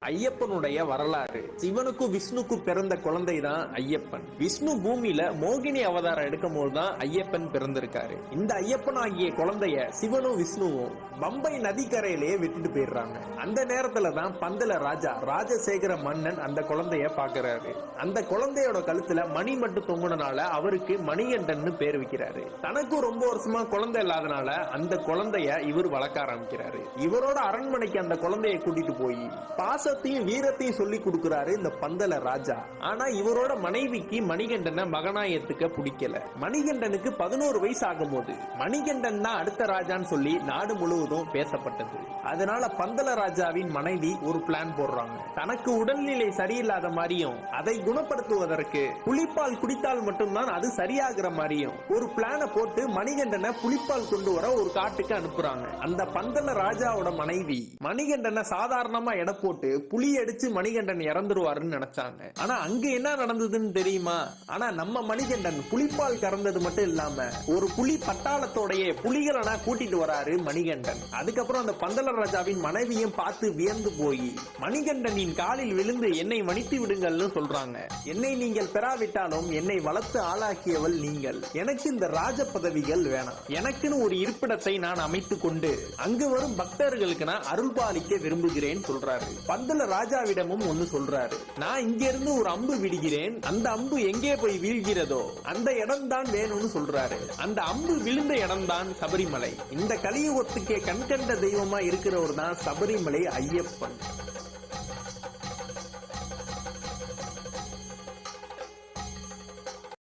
ஐயப்பனுடைய வரலாறு. சிவனுக்கும் விஷ்ணுக்கும் பிறந்த குழந்தை தான் ஐயப்பன். விஷ்ணு பூமியில மோகினி அவதாரம் எடுக்கும் போதுதான் ஐயப்பன் பிறந்திருக்காரு. இந்த ஐயப்பன் ஆகிய குழந்தைய சிவனும் விஷ்ணுவும் பம்பை நதிக்கரையிலேயே விட்டுட்டு போயிடுறாங்க. அந்த நேரத்துல தான் பந்தல ராஜா ராஜசேகர மன்னன் அந்த குழந்தைய பாக்குறாரு. அந்த குழந்தையோட கழுத்துல மணி மட்டும் தொங்குனனால அவருக்கு மணிகண்டன் பேர் வைக்கிறாரு. தனக்கும் ரொம்ப வருஷமா குழந்தை இல்லாதனால அந்த குழந்தைய இவர் வளர்க்க ஆரம்பிக்கிறாரு. இவரோட அரண்மனைக்கு அந்த குழந்தைய கூட்டிட்டு போய் பாசத்தையும் வீரத்தையும் சொல்லி கொடுக்கிறாரு இந்த பந்தல ராஜா. ஆனா இவரோட மனைவிக்கு மணிகண்டனை மகனாயத்துக்க பிடிக்கல. மணிகண்டனுக்கு 11 வயசு ஆகும் போது மணிகண்டன் தான் அடுத்த ராஜான்னு சொல்லி நாடு முழுவதும் பேசப்பட்டது. அதனால பந்தல ராஜாவின் மனைவி ஒரு பிளான் போடுறாங்க. தனக்கு உடல்நிலை சரியில்லாத மாதிரியும் அதை குணப்படுத்துவதற்கு புலிப்பால் குடித்தால் மட்டும்தான் அது சரியாகிற மாதிரியும் ஒரு பிளான போட்டு மணிகண்டனை புலிப்பால் கொண்டு வர ஒரு காட்டுக்கு அனுப்புறாங்க. அந்த பந்தல ராஜாவோட மனைவி மணிகண்டனை சாதாரணமா எடை போட்டு புலி அடிச்சு மணிகண்டன் இறந்துருவாருன்னு நினைச்சாங்க. ஆனா அங்க என்ன நடந்ததுன்னு தெரியுமா? ஆனா நம்ம மணிகண்டன் புலிப்பால் கறந்தது மட்டும் இல்லாம ஒரு புலி பட்டாளத்தோடைய புலிகளை கூட்டிட்டு வராரு மணிகண்டன். அதுக்கப்புறம் அந்த பந்தல ராஜாவின் மனைவியும் பார்த்து வியந்து போய் மணிகண்டனின் காலில் விழுந்து என்னை மன்னித்து விடுங்கள்னு சொல்றாங்க. என்னை நீங்கள் பெறாவிட்டாலும் என்னை வளர்த்து ஆளாக்கியவள் நீங்கள். எனக்கு இந்த ராஜ பதவிகள் வேணாம். எனக்குன்னு ஒரு இருப்பிடத்தை நான் அமைத்துக் கொண்டு அங்கு வரும் பக்தர்களுக்கு நான் அருள்பாலிக்க விரும்புகிறேன் சொல்றாரு. பந்தல ராஜாவிடமும் ஒன்னு சொல்றாரு. நான் இங்க இருந்து ஒரு அம்பு விடுகிறேன். அந்த அம்பு எங்கே போய் வீழ்கிறதோ அந்த இடம் தான் வேணும்னு சொல்றாரு. அந்த அம்பு விழுந்த இடம் தான் சபரிமலை. இந்த கலியுகத்துக்கே கண்கண்ட தெய்வமா இருக்கிறவர் தான் சபரிமலை ஐயப்பன்.